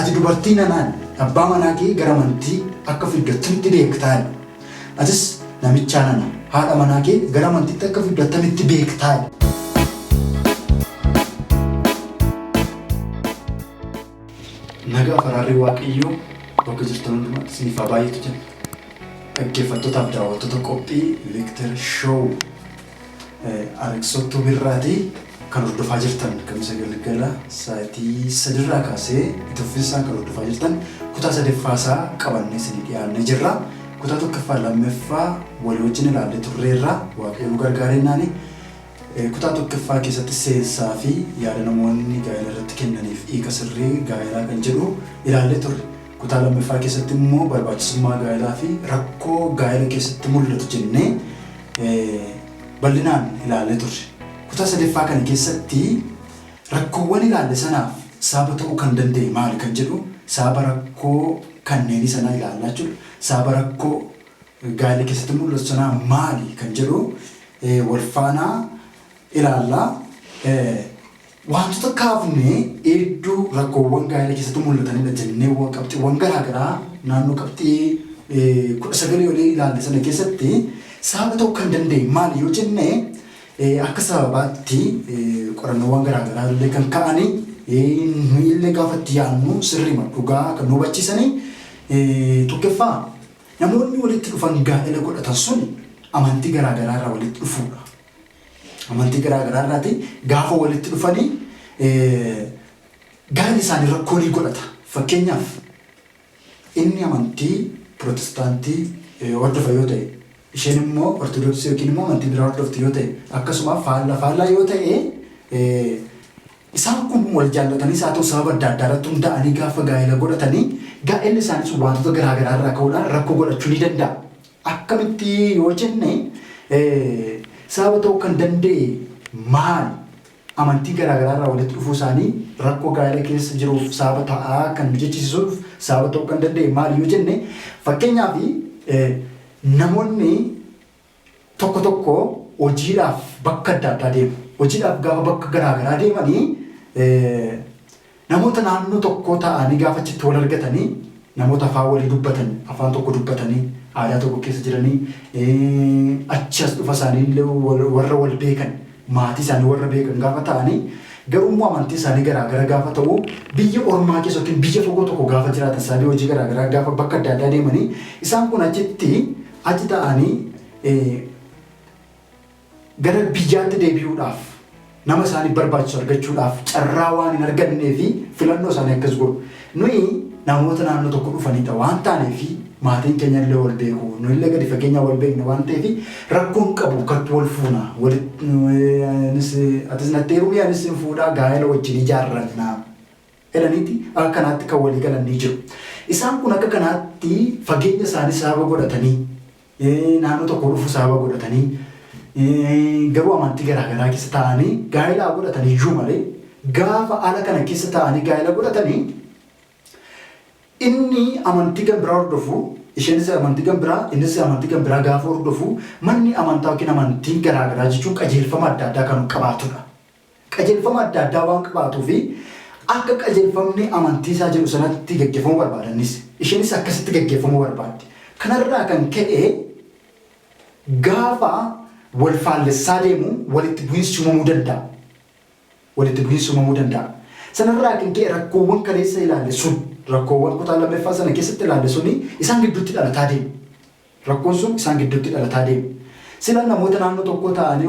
ati dubartii nanaan abbaa manaa kee gara amantii akka fiddattutti beektaa. Atis namichaa nana haadha manaa kee gara amantiitti akka fiddattamitti beektaa. Nagaa faraarri waaqayyoo bakka jirtan hundumaatti isiniif haa baay'atu jenna. Dhaggeeffattootaaf daawwattoota qophii Victor Show Aleksottuu Birraatii kan hordofaa jirtan kamisa galgala sa'aatii 3 kaasee itoofisaan kan hordofaa jirtan kutaa 3ffaasaa qabannee isinii dhiyaannee jirra. Kutaa tokkoffaa lammaffaa walii wajjin ilaallee turreerra waaqayyoo gargaareennaan kutaa tokkoffaa keessatti seensaa fi yaada namoonni gaa'ela irratti kennaniif hiika sirrii gaa'elaa kan jedhu ilaallee turre. Kutaa lammaffaa keessatti immoo barbaachisummaa gaa'elaa fi rakkoo gaa'ela keessatti mul'atu jennee bal'inaan ilaallee turre. Kutaa sadaffaa kana keessatti rakkoowwan ilaalle sanaaf sababa ta'uu kan danda'e maali kan jedhu sababa rakkoo kanneen sanaa ilaallaa jechuudha. Sababa rakkoo gaa'ela keessatti mul'atu sanaa maali kan jedhu wal faanaa ilaallaa. Wantoota kaafnee hedduu rakkoowwan gaa'ela keessatti mul'atanidha jennee qabxiiwwan garaagaraa naannoo qabxii 19 olii ilaalle sana keessatti sababa ta'uu kan danda'e maali yoo jennee akka sababaatti qorannoowwan garaagaraa illee kan ka'anii illee gaafatti yaadnu sirriima dhugaa kan nu hubachiisanii tokkoffaa namoonni walitti dhufan gaa'ela godhatan sun amantii garaagaraa irraa walitti dhufuudha. Amantii garaagaraa irraati gaafa walitti dhufanii gaa'elli isaanii rakkoo ni godhata. Fakkeenyaaf inni amantii Pirotestaantii hordofa yoo ta'e isheen immoo Ortodoksii yookiin immoo amantii biraa hordofti yoo ta'e akkasuma faallaa yoo ta'e isaan kun wal jaallatanii isaa ta'u sababa adda addaa irratti hundaa'anii gaafa gaa'ela godhatanii gaa'elli isaanii sun wantoota garaagaraa irraa ka'uudhaan rakkoo godhachuu ni danda'a. Akkamitti yoo jenne sababa ta'uu kan danda'e maali? Amantii garaagaraa irraa walitti dhufuu isaanii rakkoo gaa'ela keessa jiruuf sababa ta'aa kan jechisiisuuf sababa ta'uu kan danda'e maali yoo jenne fakkeenyaaf namoonni tokko tokko hojiidhaaf bakka adda addaa deemu. Hojiidhaaf gaafa bakka garaagaraa deemanii namoota naannoo tokko ta'anii gaafa achitti wal argatanii namoota afaan walii dubbatan afaan tokko dubbatanii aadaa tokko keessa jiranii achi as dhufa isaanii illee warra wal beekan maatii isaanii warra beekan gaafa ta'anii garuu amantii isaanii garaagara gaafa ta'u biyya ormaa keessa yookiin biyya fagoo tokko gaafa jiraatan isaanii hojii garaagaraa gaafa bakka adda addaa deemanii isaan kun achi ta'anii gara biyyaatti deebi'uudhaaf nama isaanii barbaachisu argachuudhaaf carraa waan hin argannee fi filannoo isaanii akkas godhu. Nuyi namoota naannoo tokko dhufanidha waan taaneef maatiin keenya illee wal beeku nuyi illee gadi fageenya wal beekna waan ta'eef rakkoon qabu kattu wal fuuna atis nattee rumii anis hin fuudhaa gaa'ela wajjin ijaarranna jedhaniiti akka kanaatti kan walii galanii jiru. Isaan kun akka kanaatti fageenya isaanii sababa godhatanii naannoo tokko dhufu sababa godhatanii garuu amantii garaagaraa keessa ta'anii gaa'ela godhatanii iyyuu malee gaafa ala kana keessa ta'anii gaa'ela godhatanii inni amantii kan biraa hordofu isheenis amantii kan biraa innis amantii kan biraa gaafa hordofu manni amantaa yookiin amantii garaagaraa jechuun qajeelfama adda addaa kan qabaatudha. Qajeelfama adda addaa waan qabaatuu fi akka qajeelfamni amantii isaa jedhu sanatti gaggeeffamuu barbaadanis isheenis akkasitti gaggeeffamuu barbaaddi. Kanarraa kan ka'e gaafa wal faallessaa deemu walitti bu'iinsi uumamuu danda'a. Walitti bu'iinsi uumamuu danda'a. Sanarraa kan ka'e rakkoowwan kaleessa ilaalle sun rakkoowwan kutaa lammaffaa sana keessatti ilaalle suni isaan gidduutti dhalataa deemu. Rakkoon sun isaan gidduutti dhalataa deemu. Sila namoota naannoo tokko ta'anii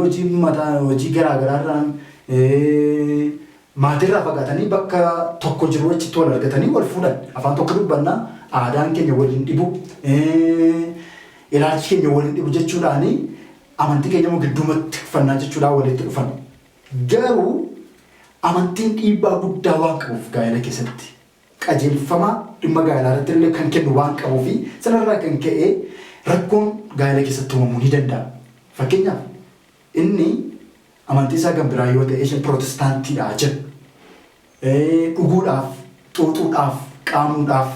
hojii garaagaraarraan maatirraa fagaatanii bakka tokko jiru achitti wal argatanii wal fuudhan afaan tokko dubbannaa aadaan keenya waliin dhibu ilaalchi keenya waliin dhibu jechuudhaanii amantii keenya immoo gidduumatti uffannaa jechuudhaan walitti dhufan. Garuu amantiin dhiibbaa guddaa waan qabuuf gaa'ela keessatti qajeelfama dhimma gaa'elaa irratti illee kan kennu waan qabuuf sanarraa kan ka'e rakkoon gaa'ela keessatti uumamuu ni danda'a. Fakkeenyaaf inni amantii isaa kan biraa yoo ta'e isheen Pirotestaantiidha jedhu dhuguudhaaf, xuuxuudhaaf, qaamuudhaaf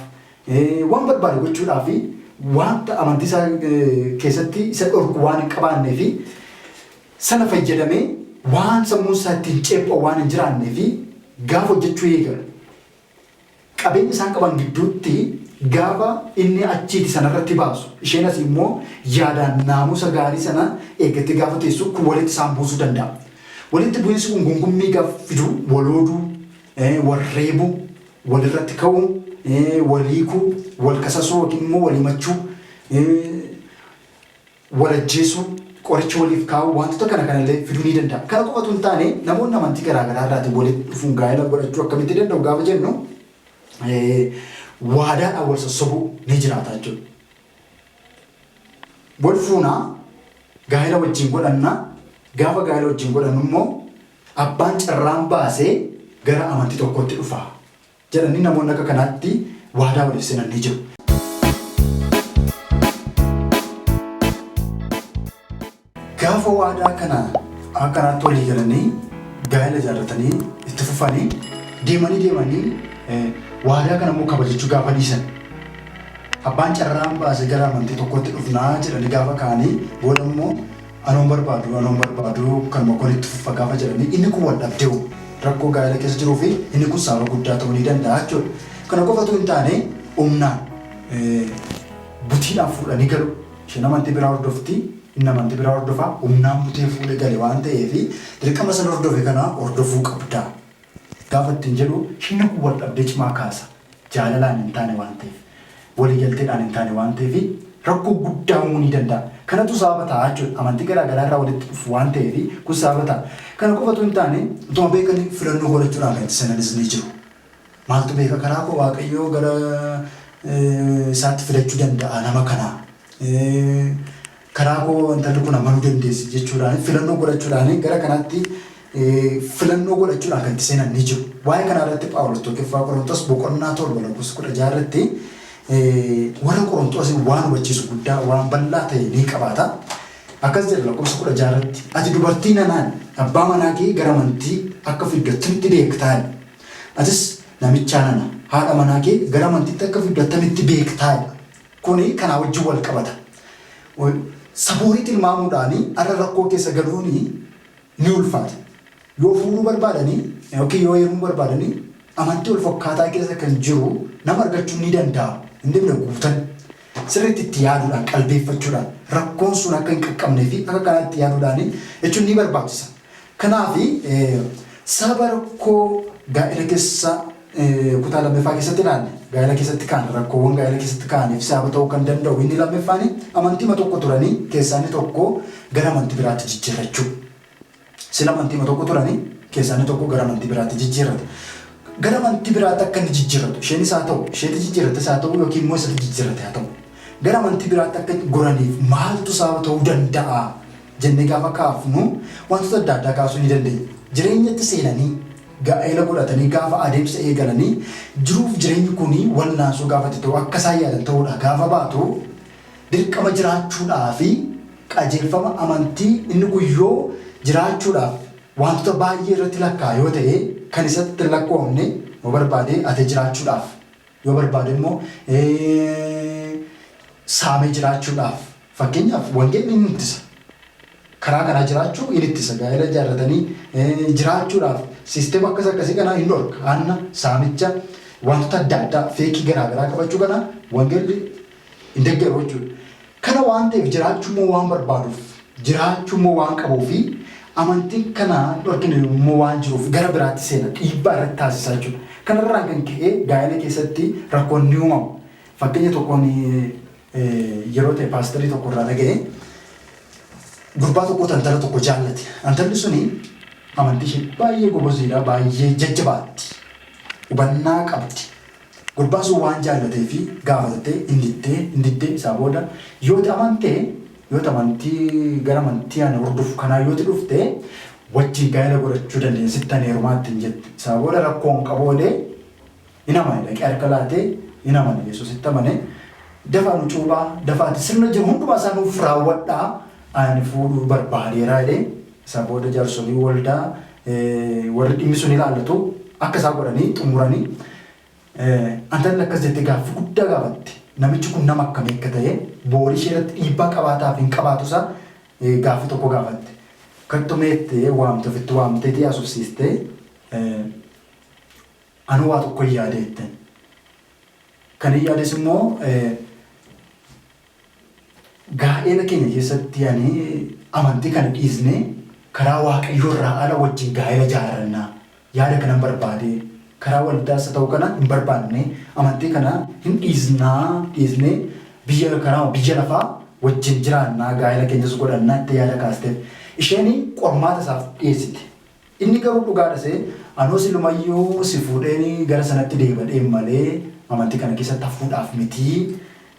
waan barbaade gochuudhaaf wanta amantii isaa keessatti isa dhorku waan hin qabaannee fi sana fayyadamee waan sammuu isaa ittiin ceephoo waan hin jiraannee fi gaafa hojjechuu eegala. qabeenya isaan qaban gidduutti gaafa inni achiiti sanarratti baasu isheen as immoo yaadaan naamusa gaarii sana eeggatti gaafa teessu kun walitti isaan buusuu danda'a. Walitti bu'iinsi kun gungummii gaafa fidu walooduu warreebuu walirratti ka'uu waliikuu wal kasasuu yookiin immoo walimachuu walajjeesuu qoricha waliif kaa'uu wantoota kana illee fiduu ni danda'a. Kana qofatu hin taane namoonni amantii garaagaraa irraatii walitti dhufuun gaa'ela godhachuu akkamitti danda'u gaafa jennu waadaadhaan wal sossobuu ni jiraata jechuudha. Wal fuunaa gaa'ela wajjin godhannaa gaafa gaa'ela wajjin godhannu immoo abbaan carraan baasee gara amantii tokkotti dhufa jedhanii namoonni akka kanaatti waadaa waliif seenan ni jiru. Gaafa waadaa kana akkanaatti walii galanii gaa'ela ijaarratanii itti fufanii deemanii waadaa kana immoo kabajachuu gaafa dhiisan abbaan carraan baasee gara amantii tokkotti dhufnaa jedhanii gaafa kaanii booda immoo anoon barbaadu kan walitti fufa gaafa jedhanii inni kun wal dhabdee'u rakkoo gaa'ela keessa jiruu fi inni kun sababa guddaa ta'uu ni danda'a jechuudha. Kana qofatu hin taane humnaan butiidhaan fuudhanii galu isheen amantii biraa hordofti inni amantii biraa hordofaa humnaan butee fuudhee gale waan ta'eef dirqama sana hordofe kana hordofuu qabda. Gaafa ittiin jedhu isheen kun wal dhabdee cimaa kaasa jaalalaan hin taane waan ta'eef waliigalteedhaan hin taane waan ta'eef rakkoo guddaa uumuu ni danda'a. Kanatu sababa ta'a jechuudha. Amantii garaagaraa irraa walitti dhufu waan ta'eef kun sababa ta'a. Kana qofatu hin taane utuma beekanii filannoo godhachuudhaan kan itti senanis ni jiru. Maaltu beeka karaa koo Waaqayyoo gara isaatti fidachuu danda'a nama kanaa. Karaa koo intalli kun amanuu dandeessi jechuudhaan filannoo godhachuudhaan gara kanaatti filannoo godhachuudhaan kan itti senan ni jiru. Waa'ee kana irratti Phaawulos tokkoffaa Qorontos boqonnaa 7:16 irratti warra Qorontos waan hubachiisu guddaa waan bal'aa ta'e ni qabaata. Akkas jedha lakkoofsa 16 irratti ati dubartii nanaan abbaa manaa kee gara amantii akka fiddattutti beektaa. Atis namichaa nana haadha manaa kee gara amantiitti akka fiddattamitti beektaa. Kuni kanaa wajjin wal qabata. Saboorii tilmaamuudhaanii arra rakkoo keessa galuuni ni ulfaata. Yoo fuudhuu barbaadanii yookiin yoo heerumuu barbaadanii amantii wal fakkaataa keessa kan jiru nama argachuu ni danda'a. Inni bira guutan sirriitti itti yaaduudhaan qalbeeffachuudhaan rakkoon sun akka hin qaqqabnee fi akka kanaatti yaaduudhaan jechuun ni barbaachisa. Kanaaf sababa rakkoo gaa'ela keessa kutaa lammaffaa keessatti ilaalle gaa'ela keessatti kaan rakkoowwan gaa'ela keessatti kaaniif sababa ta'uu kan danda'u inni lammaffaan amantii tokko turanii keessaanii tokko gara amantii biraatti jijjiirrachuu. Sila amantii tokko turanii keessaanii tokko gara amantii biraatti jijjiirratu. Gara amantii biraatti akka inni jijjiirratu isheenis haa ta'u isheetti jijjiirrates haa ta'u yookiin immoo isatti jijjiirrate haa ta'u. Gara amantii biraatti akka goraniif maaltu sababa ta'uu danda'a jennee gaafa kaafnu wantoota adda addaa kaasuu ni dandeenya. Jireenyatti seenanii gaa'ela godhatanii gaafa adeemsa eegalanii jiruuf jireenyi kunii wal'aansoo gaafa ta'u akka isaan yaadan ta'uudha gaafa baatu dirqama jiraachuudhaa fi qajeelfama amantii inni guyyoo jiraachuudhaaf wantoota baay'ee irratti lakkaa yoo ta'e kan isatti lakkoomne yoo barbaade ate jiraachuudhaaf yoo barbaade immoo saamee jiraachuudhaaf fakkeenyaaf wangeelli inni ittisa. Karaa kanaa jiraachuu inni ittisa gaa'ela ijaarratanii jiraachuudhaaf siisteema akkasii kanaa hin dhorka. Aanna saamicha wantoota adda addaa feekii garaagaraa qabachuu kana wangeelli hin deeggaru jechuudha. Kana waan ta'eef jiraachuu immoo waan barbaaduuf jiraachuu immoo waan qabuufi amantiin kana dhorkine immoo waan jiruuf gara biraatti seena dhiibbaa irratti taasisaa jechuudha. Kanarraan kan ka'e gaa'ela keessatti rakkoon ni uumamu. Fakkeenya tokkoon yeroo ta'e paasterii tokko irraa dhaga'e gurbaa tokko intala tokko jaallate. Intalli suni amantii ishee baay'ee goboziidha baay'ee jajjabaatti. Hubannaa qabdi. Gurbaa sun waan jaallatee fi gaafatatee indittee isaa booda yoo amantii gara amantii ana hordofu kanaa yoo dhufte wajjin gaa'ela godhachuu dandeenya sittan heerumaatti hin jette. Isaa booda rakkoon qaboodee hin amane dhaqee harka laatee hin amane Yesuusitti amane dafaa nu cuubaa dafaati sirna jiru hundumaa isaa nuuf raawwadhaa ani fuudhuu barbaadeeraa jedhee isaa booda jaarsolii waldaa warri dhimmi sun ilaallatu akka isaa godhanii xumuranii intalli akkas jettee gaaffii guddaa gaafatte. Namichi kun nama akkamii akka ta'e boorii ishee irratti dhiibbaa qabaataa fi hin qabaatusaa gaaffii tokko gaafatte. Kattumeettee waamte ofitti waamtee haasofsiistee anu waa tokko yaade jettee Kan yaades immoo gaa'ela keenya keessatti yaani amantii kana dhiisnee karaa waaqayyoo irraa ala wajjin gaa'ela ijaarrannaa yaada kana barbaade karaa waldaas ta'uu kana hin barbaanne amantii kana hin dhiisnee biyya lafaa wajjin jiraannaa gaa'ela keenyas godhannaa itti yaada kaasteef isheen qormaata isaaf dhiyeessite. Inni garuu dhugaadhasee anoo silumayyuu si fuudheen gara sanatti deebi'ee malee amantii kana keessatti hafuudhaaf miti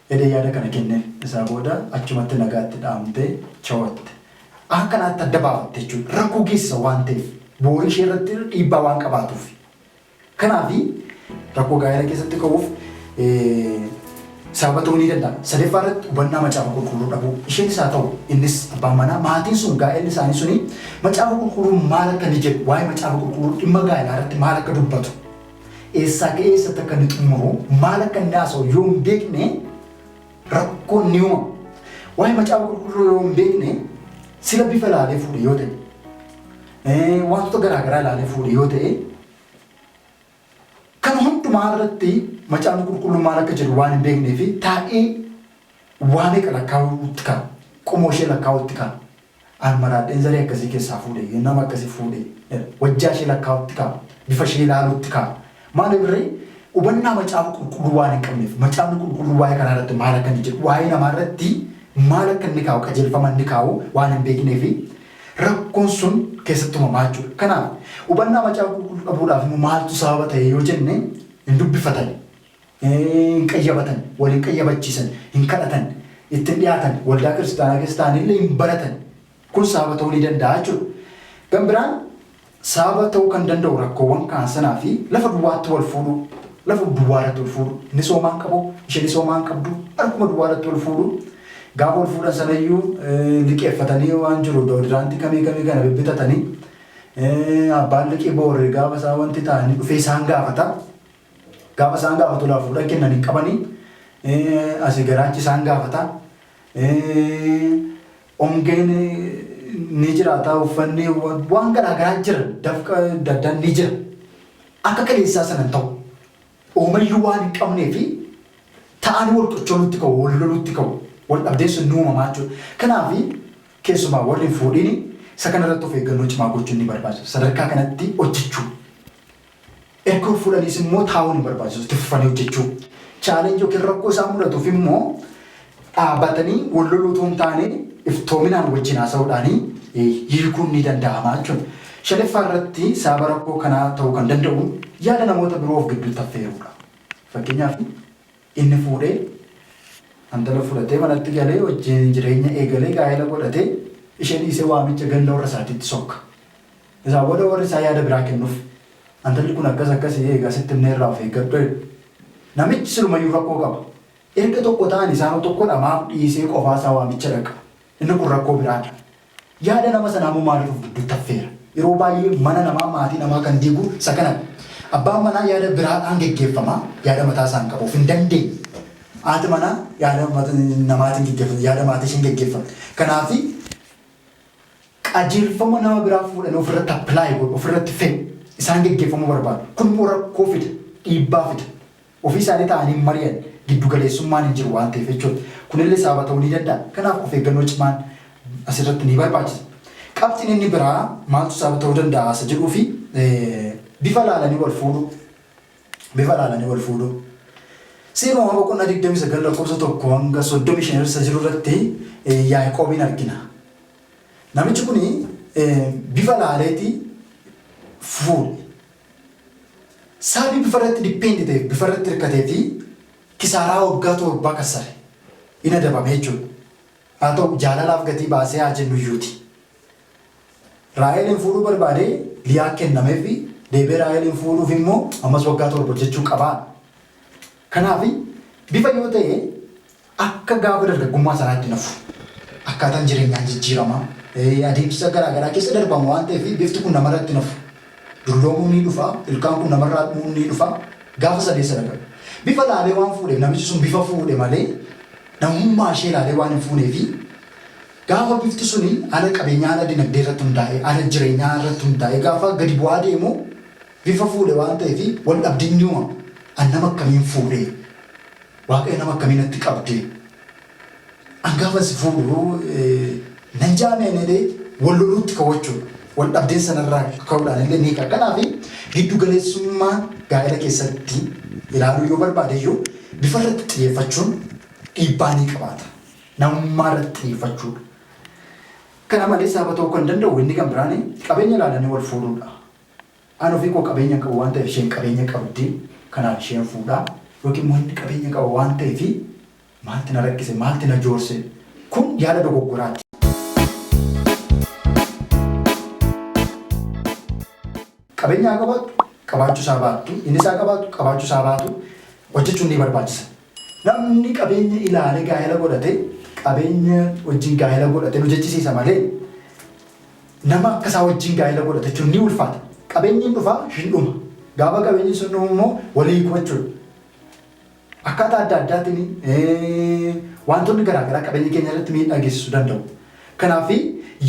jedhee yaada kana kenne isaa booda achumatti nagaatti dhaamte chawatte. Akkanaatti adda baafatte jechuudha. Rakkoo geessisa waan ta'eef boorii ishee irratti dhiibbaa waan qabaatuuf. Kanaaf rakkoo gaa'ela keessatti ka'uuf sababa ta'uu ni danda'a. Sadeeffaa irratti hubannaa macaafa qulqulluu dhabuu. Isheenis haa ta'u innis abbaan manaa maatiin sun gaa'elli isaanii suni macaafa qulqulluu maal akka inni jedhu waa'ee macaafa qulqulluu dhimma gaa'elaa irratti maal akka dubbatu eessaa ka'ee eessatti akka inni xumuru maal akka inni haasa'u yoo hin beekne rakkoo ni uumama. Waa'ee macaafa qulqulluu yoo hin beekne sila bifa ilaalee fuudhe yoo ta'e wantoota garaagaraa ilaalee fuudhe yoo ta'e kan hundumaa irratti macaafni qulqulluu maal akka jedhu waan hin beeknee fi taa'ee waan eega lakkaa'uutti ka'a. Qomoo ishee lakkaa'uutti ka'a. An maraadheen zaree akkasii keessaa fuudhe nama akkasii fuudhe wajjaa ishee lakkaa'uutti ka'a. Bifa ishee ilaaluutti ka'a. Maaliif irree hubannaa macaafa qulqulluu waan hin qabneef macaafni qulqulluu waa'ee kanaa irratti maal akka inni jedhu waa'ee namaa irratti maal akka inni kaa'u qajeelfama inni kaa'u waan hin beeknee fi rakkoon sun keessatti uumamaa jechuudha. Kanaaf hubannaa macaafa qulqulluu dhabuudhaaf maaltu sababa ta'e yoo jenne hin dubbifatan, hin qayyabatan, waliin qayyabachiisan, hin kadhatan, ittiin dhiyaatan, waldaa kiristaanaa illee hin baratan. Kun sababa ta'uu ni danda'a jechuudha. Kan biraan sababa ta'uu kan danda'u rakkoowwan kaan sanaa fi lafa duwwaatti wal fuudhu, lafa duwwaarratti wal fuudhu, inni soomaan qabu, isheen soomaan qabdu, harkuma duwwaarratti wal fuudhu. Gaafa wal fuudhan sanayyuu liqeeffatanii waan jiru doodiraantii kamii kana bibbitatanii abbaan liqii booree gaafa isaa wanti ta'anii dhufee isaan gaafata. Gaafa isaan gaafatu laa fuudhan kennan hin qabanii asii garaachi isaan gaafata. Ongeen ni jiraata uffanni waan garaagaraa jira dafqa daddaan ni jira. Akka kaleessaa sanan ta'u oomayyuu waan hin qabnee fi ta'anii wal qochoolutti ka'u wal lolutti ka'u. Wal dhabdeessu ni uumamaa jechuudha. Kanaaf keessumaa warri hin fuudhiin isa kanarratti of eeggannoo cimaa gochuun ni barbaachisa. Sadarkaa kanatti hojjechuu. Erga wal fuudhaniis immoo taa'uun ni barbaachisu. Itti fufanii hojjechuu. Chaalenjii yookiin rakkoo isaan mudatuuf immoo dhaabbatanii wal loluutu hin taane iftoominaan wajjin haasa'uudhaanii hiikuun ni danda'ama jechuudha. Shanaffaa irratti sababa rakkoo kanaa ta'uu kan danda'u yaada namoota biroo of gidduutti affeeruudha. Fakkeenyaaf inni fuudhee antala fudhatee manatti galee wajjin jireenya eegalee gaa'ela godhatee isheen dhiisee waamicha ganda warra isaatiitti sokka. Isaa booda warri isaa yaada biraa kennuuf antalli kun akkasii eegaa sitti himnee irraa of eeggadhu. Namichi silumayyuu rakkoo qaba. Erga tokko ta'an isaan tokko dhamaaf dhiisee qofaasaa waamicha dhaqa. Inni kun rakkoo biraadha. Yaada nama sanaa immoo maaliif of gidduutti affeera? Yeroo baay'ee mana namaa maatii namaa kan diigu isa kanadha. Abbaan manaa yaada biraadhaan geggeeffama yaada mataa isaan qabuuf hin dandeenye. Haati manaa yaada namaatiin geggeeffamti, yaada maatiin geggeeffamti. Kanaaf qajeelfama nama biraa fuudhanii ofirratti appilaayi godhu, ofirratti fe'u isaan geggeeffamuu barbaadu. Kun immoo rakkoo fida, dhiibbaa fida. Ofii isaanii ta'anii mari'an giddu galeessummaan hin jiru waan ta'eef jechuudha. Kunillee sababa ta'uu ni danda'a. Kanaaf of eeggannoo cimaan asirratti ni barbaachisa. Qabxiin inni biraa maaltu sababa ta'uu danda'a isa jedhuu fi bifa laalanii wal fuudhu. Bifa laalanii wal fuudhu. Seera uumamaa boqonnaa 29 lakkoofsa 1 hanga 35 irra jiru irratti Yaaqoobiin argina. Namichi kun bifa laaleetii fuudhe. Sababii bifa irratti dippeendii ta'eef bifa irratti hirkatee fi kisaaraa waggaa 7 kassare. Inni adabame jechuudha. Haa ta'u jaalalaaf gatii baasee haa jennu iyyuuti. Raaheliin fuudhuu barbaadee Liyaa kennamee fi deebee Raaheliin fuudhuuf immoo ammas waggaa 7 hojjechuu qabaa. Kanaaf bifa yoo ta'e akka gaafa dargaggummaa sanaatti nafu akkaataan jireenyaa jijjiiramaa adeemsa garaagaraa keessa darbamu waan ta'eef bifti kun namarratti nafu dulloomuun ni dhufa ilkaan kun namarraa dhufuun ni dhufa gaafa sadeessa darba bifa laalee waan fuudheef namichi sun bifa fuudhe malee namummaa ishee laalee waan hin fuunee fi gaafa bifti suni ala qabeenyaa ala dinagdee irratti hundaa'e ala jireenyaa irratti hundaa'e gaafa gadi bu'aa deemu bifa fuudhe waan ta'eef wal dhabdiin ni uumama. Annama akkamiin fuudhee Waaqayyo nama akkamiinatti qabdee angaafa si fuudhu nan jaameenee wal loluutti kawwachuudha. Wal dhabdeen sanarraa ka'uudhaan illee ni qaba. Kanaaf giddu galeessummaa gaa'ela keessatti ilaaluu yoo barbaade iyyuu bifa irratti xiyyeeffachuun dhiibbaa ni qabaata. Namummaa irratti xiyyeeffachuudha. Kana malees saba ta'uu kan danda'u inni kan biraan qabeenya ilaalanii wal fuudhuudha. Ani ofii koo qabeenya qabu waan ta'eef isheen qabeenya qabdi kanaaf isheen fuudhaa yookiin immoo inni qabeenya qabu waan ta'eef maalti na rakkise maalti na joorse kun yaada dogoggoraati. Qabeenya qabaatu qabaachuu isaa baattu inni isaa qabaatu qabaachuu isaa baatu hojjechuun ni barbaachisa. Namni qabeenya ilaalee gaa'ela godhate qabeenya wajjin gaa'ela godhate nu jechisiisa malee nama akka isaa wajjin gaa'ela godhate jechuun ni ulfaata. Qabeenyi dhufaa hin dhuma. Gaafa qabeenyi sun dhumu immoo walii kufachuudha. Akkaataa adda addaatiin wantoonni garaagaraa qabeenya keenya irratti miidhaa geessisuu danda'u. Kanaaf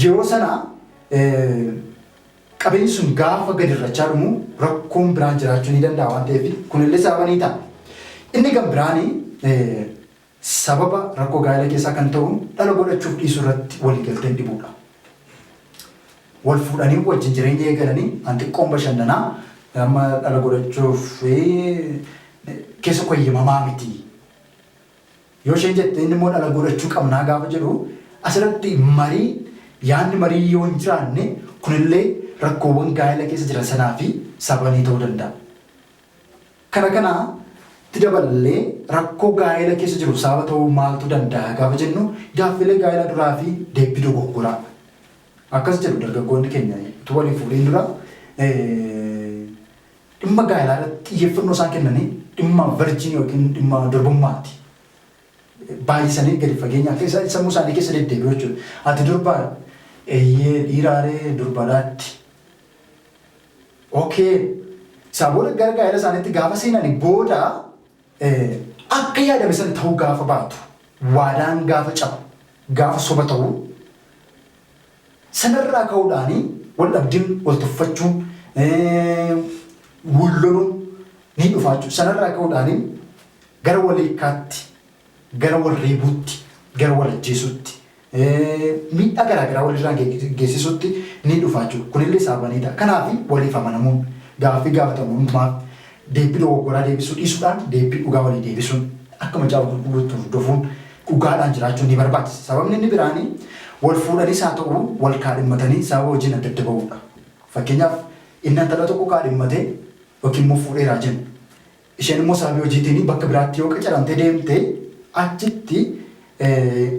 yeroo sana qabeenyi sun gaafa gadi irrachaa dhumu rakkoon biraan jiraachuu ni danda'a waan ta'eef kunillee sababa ni ta'a. Inni kan biraan sababa rakkoo gaa'ela keessaa kan ta'u dhala godhachuuf dhiisuu irratti waliigalteen dhibuudha. Wal fuudhanii wajjin jireenya eegalanii xiqqoon bashannanaa amma dhala godhachuuf keessa koyyamamaa miti. Yoo isheen jette inni immoo dhala godhachuu qabnaa gaafa jedhu asirratti yaadni marii yoo hin jiraanne kunillee rakkoowwan gaa'ela keessa jiran sanaa fi sababanii ta'uu danda'a. Kanatti dabalee rakkoo gaa'ela keessa jiru sababa ta'uu maaltu danda'a gaafa jennu gaaffilee gaa'ela duraa fi deebii dogoggoraa. Akkas jedhu dargaggoonni keenya utuu waliin fuudhiin dura dhimma gaa'elaa irratti xiyyeeffannoo isaan kennanii dhimma virjinii yookiin dhimma durbummaati. Baay'isanii gadi fageenyaa keessa sammuu isaanii keessa deddeebi'u jechuudha. Ati durbaa dhiiraalee durbadhaatti. Okay. Sababoota gara gaa'ela isaaniitti gaafa seenanii booda akka yaadame sana ta'uu gaafa baatu waadaan gaafa cabu gaafa soba ta'uu sanarraa ka'uudhaan wal dhabdiin wal tuffachuun wal loluun ni dhufaachuu sanarraa ka'uudhaan gara wal hiikkaatti gara wal reebuutti gara wal ajjeesuutti miidhaa garaagaraa walirraa geessisuutti ni dhufaachuu kunillee sababanii ta'a. Kanaaf waliif amanamuun gaaffii gaafatamummaaf deebii dogoggoraa deebisuu dhiisuudhaan deebii dhugaa walii deebisuun akka macaafa qulqulluutti hordofuun dhugaadhaan jiraachuun ni barbaachisa. Sababni inni biraan wal fuudhaniis haa ta'u wal kaadhimmatanii sababa hojiin adda adda ba'uudha. Fakkeenyaaf inni intala tokko kaadhimmatee yookiin immoo fuudheeraa jennu. Isheen immoo sababii hojiitiin bakka biraatti yoo qacaramtee deemtee achitti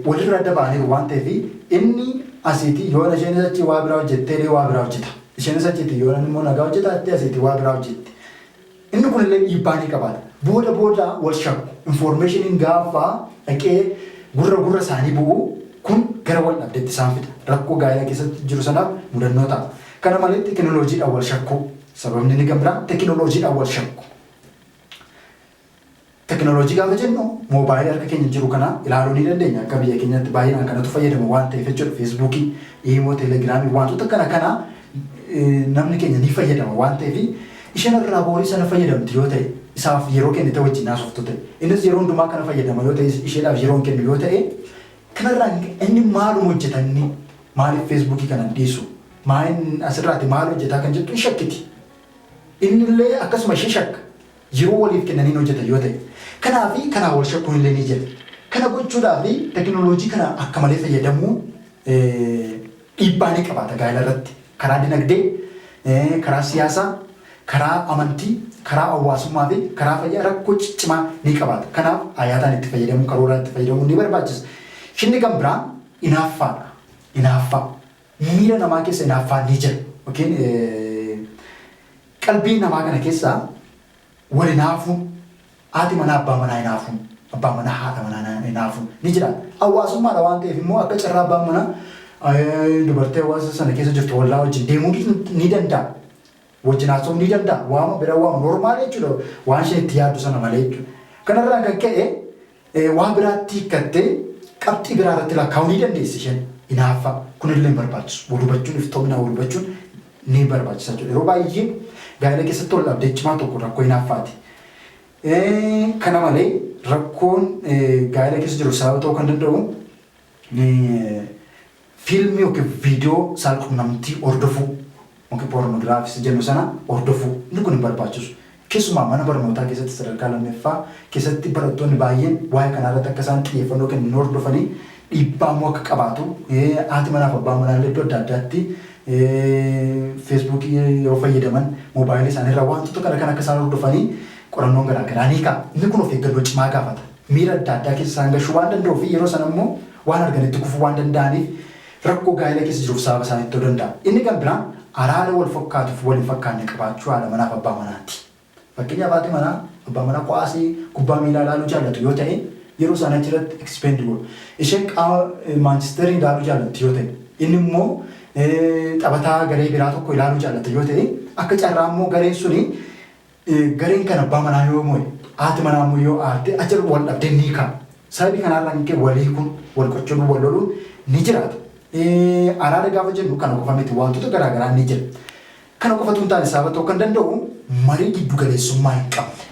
walirra adda ba'aniiru waan ta'eef inni asiitii yoo isheen achi waa biraa hojjettee waa biraa hojjeta. Isheenis achitti yoo immoo nagaa hojjetaatti asiitii waa biraa hojjetti. Inni kunillee dhiibbaa ni qabaata. Booda wal shakku. Infoormeeshiniin gaafa dhaqee gurra isaanii bu'u kun gara wal dhabdeetti isaan fida. Rakkoo gaa'ela keessatti jiru sanaaf mudannoo ta'a. Kana malee teekinooloojiidhaan wal shakku. Sababni inni kan biraan teekinooloojiidhaan wal shakku. Teekinooloojii gaafa jennu moobaayilii harka keenya jiru kana ilaaluu ni dandeenya. Akka biyya keenyatti baay'inaan kanatu fayyadama waan ta'eef jechuudha. Feesbuukii, iimoo, teelegiraamii wantoota kana namni keenya ni fayyadama waan ta'eef isheen irraa boorii sana fayyadamti yoo ta'e isaaf yeroo kennite wajjin naasoftu ta'e innis yeroo hundumaa kana fayyadama yoo ta'e isheedhaaf yeroo kennu yoo ta'e kanarraa inni maalum hojjetanni maaliif feesbuukii kana dhiisu maaliin asirraati maal hojjetaa kan jettu shakkiti innillee akkasuma ishee shakka yeroo waliif kennaniin hojjetan yoo ta'e kanaafi kanaa wal shakkuun illee ni jira kana gochuudhaaf teekinooloojii kana akka malee fayyadamuu dhiibbaa ni qabaata gaa'ela irratti karaa dinagdee karaa siyaasaa karaa amantii karaa hawaasummaa fi karaa fayyaa rakkoo ciccimaa ni qabaata. Kanaaf ayyaataan itti fayyadamu karooraan itti fayyadamu ni barbaachisa. Inni kan biraan inaaffaadha. Inaaffaa. Miira namaa keessa inaaffaan ni jira. Yookiin qalbii namaa kana keessa wal inaafuun haati manaa abbaa manaa inaafuun abbaa manaa haadha manaa inaafuun ni jira. Hawaasummaadha waan ta'eef immoo akka carraa abbaan manaa dubartii hawaasa sana keessa jirtu wallaa wajjin deemuu ni danda'a. Wajjin haasa'uu ni danda'a. Waama bira waama normaali jechuudha. Waan isheen itti yaaddu sana malee jechuudha. Kanarraa kan ka'e waan biraatti hiikkattee qabxii biraa irratti lakkaa'uu ni dandeessi isheen inaaffaa. Kunillee hin barbaachisu. Wal hubachuun iftoominaa wal hubachuun ni barbaachisa jechuudha. Yeroo baay'ee gaa'ela keessatti wal dhabdee cimaa tokko rakkoo inaaffaati. Kana malee rakkoon gaa'ela keessa jiru sababa ta'uu kan danda'u fiilmii yookiin viidiyoo saalqunnamtii hordofuu yookiin poornoogiraafii jennu sana hordofuu inni kun hin barbaachisu. Keessumaa mana barnootaa keessatti sadarkaa lammaffaa keessatti barattoonni baay'een waa'ee kanaa irratti akka isaan xiyyeeffannoo kennan hordofanii dhiibbaa immoo akka qabaatu haati manaaf abbaan manaa illee iddoo adda addaatti feesbuukii yoo fayyadaman moobaayilii isaaniirraa wantoota kana akka isaan hordofanii qorannoon garaagaraa ni ka'a. Inni kun of eeggannoo cimaa gaafata. Miira adda addaa keessa isaan gashuu waan danda'uuf yeroo sana immoo waan arganitti kufuu waan danda'aniif rakkoo gaa'ela keessa jiruuf sababa isaanii ta'uu danda'a. Inni kan biraan araada wal fakkaatuuf wal hin fakkaanne qabaachuu haadha manaaf abbaa manaati. Fakkeenyaaf haati manaa abbaa manaa kubbaa kubbaa miilaa ilaaluu jaallatu yoo ta'e yeroo sana achirratti expendi godhu. Isheen qaama maanchisterii ilaaluu jaallatti yoo ta'e inni immoo taphataa garee biraa tokko ilaaluu jaallata yoo ta'e akka carraa immoo gareen suni gareen kan abbaa manaa yoo mo'e haati manaa immoo yoo aarte achirra wal dhabdee ni ka'a. Sababii kanarraan kee walii kun wal qochoon wal loluun ni jiraata. Araada gaafa jennu kana qofa miti wantoota garaagaraa ni jira. Kana qofatu hin taane sababa ta'uu kan danda'u marii giddu galeessummaa hin qabne.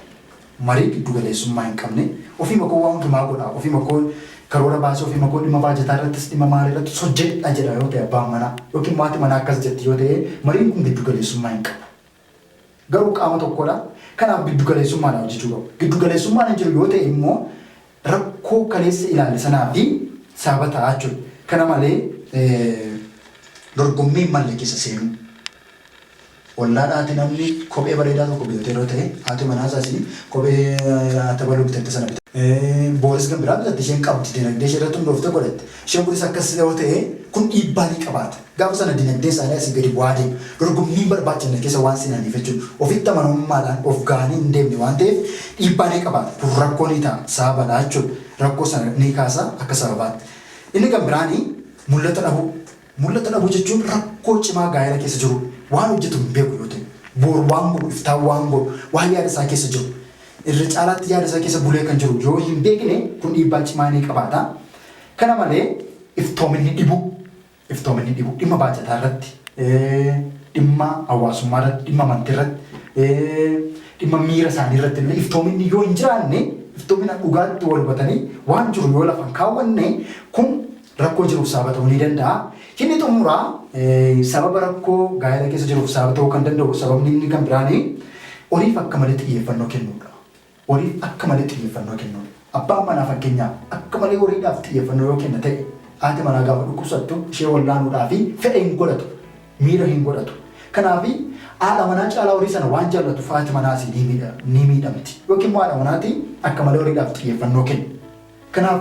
Marii giddu galeessummaa hin qabne ofii makoo waan hundumaa godha ofii makoo karoora baasee ofii makoo dhimma baajataa irrattis dhimma maalii irratti hojjedha jedha yoo ta'e abbaan manaa yookiin maatii manaa akkas jetti yoo ta'e mariin kun giddu galeessummaa hin qabu. Garuu qaama tokkodha. Kanaaf giddu galeessummaadhaan hojjechuu qabu. Giddu galeessummaan hin jiru yoo ta'e immoo rakkoo kaleessa ilaale sanaa fi sababa ta'aa jiru. Kana malee dorgommii malee keessa seenu. Wallaadhaati namni kophee bareedaa tokko bitatee yeroo ta'e haati manaasaas kophee tabaluu bitatte sana bitatte. Booris kan biraa bitatte isheen qabdi dinagdee ishee irratti hundoofte godhatte. Isheen kunis akkas yoo ta'e kun dhiibbaa ni qabaata. Gaafa sana dinagdee isaanii asii gadi bu'aa deemu. Dorgommii barbaachifne keessa waan seenaniif jechuudha. Ofitti amanamummaadhaan of ga'anii hin deemne waan ta'eef dhiibbaa ni qabaata. Kun rakkoo ni ta'a sababadha jechuudha. Rakkoo sana ni kaasa akka sababaatti. Inni kan biraanii mul'ata dhabuu. Mul'ata dhabuu jechuun rakkoo cimaa gaa'ela keessa jiru. Waan hojjetu hin beeku yoo ta'e boru waan godhu iftaan waan godhu waan yaada isaa keessa jiru irra caalaatti yaada isaa keessa bulee kan jiru yoo hin beekne kun dhiibbaa cimaa ni qabaata. Kana malee iftoominni dhibu dhimma baajataa irratti dhimma hawaasummaa irratti dhimma amantii irratti dhimma miira isaanii irratti illee iftoominni yoo hin jiraanne iftoomina dhugaatti wal hubatanii waan jiru yoo lafan kaawwanne kun rakkoo jiruuf sababa ta'uu ni danda'a. Inni xumuraa sababa rakkoo gaa'ela keessa jiruuf sababa ta'uu kan danda'u sababni inni kan biraanii horiif akka malee xiyyeeffannoo kennuudha. Horiif akka malee xiyyeeffannoo kennuudha. Abbaan manaa fakkeenyaaf akka malee horiidhaaf xiyyeeffannoo yoo kenna ta'e haati manaa gaafa dhukkubsattu ishee wallaanuudhaa fi fedha hin godhatu miira hin godhatu. Kanaaf haadha manaa caalaa horii sana waan jaallatuuf haati manaas ni miidhamti yookiin immoo haadha manaati akka malee horiidhaaf xiyyeeffannoo kennu. Kanaaf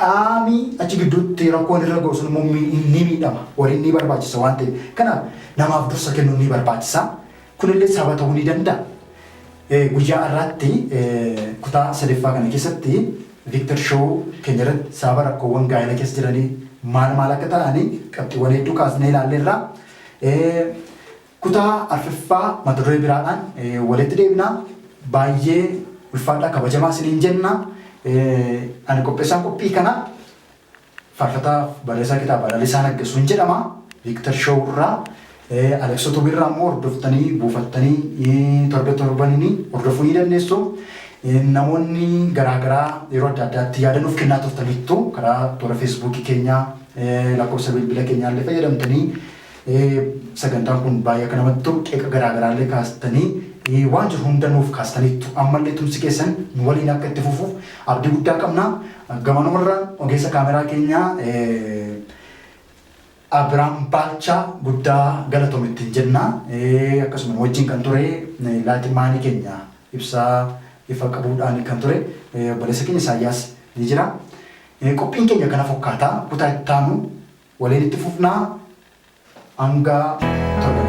qaami achi gidduutti rakkoon irra gosuun immoo ni miidhama. Horiin ni barbaachisa waan ta'eef. Kanaaf namaaf dursa kennuun ni barbaachisa. Kunillee sababa ta'uu ni danda'a. Guyyaa irratti kutaa sadaffaa kana keessatti Victor Show keenya irratti sababa rakkoowwan gaa'ela keessa jiranii maal akka ta'anii qabxiiwwan hedduu kaasnee ilaalleerra. Kutaa arfaffaa mata duree biraadhaan walitti deebinaa baay'ee ulfaadhaa kabajamaa isiniin jenna. Ani qopheessaan qophii kana faarfataa barreessaa kitaaba Lalisaa Naggaasuun jedhama. Victor Show irraa Aleksotuu birraa immoo hordoftanii buufattanii torbaniin hordofuu ni dandeessu. Namoonni garaagaraa yeroo adda addaatti yaada nuuf kennaa turtanittu karaa toora feesbuukii keenyaa lakkoofsa bilbila keenyaa illee fayyadamtanii sagantaan kun baay'ee akka namatti tolu qeeqa garaagaraa illee kaastanii waan jiru hunda nuuf kaastaniittu ammallee tumsi keessan nu waliin akka itti fufuuf abdii guddaa qabna. Gama namarraan ogeessa kaameraa keenyaa Abiraam Baalchaa guddaa galatoomaa jenna. Akkasuma wajjin kan ture laatimaanii keenya ibsaa ifa qabuudhaan kan ture obboleessa keenya Isaayyaas ni jira. Qophiin keenya kana fakkaata kutaa itti aanu waliin itti fufnaa hanga torban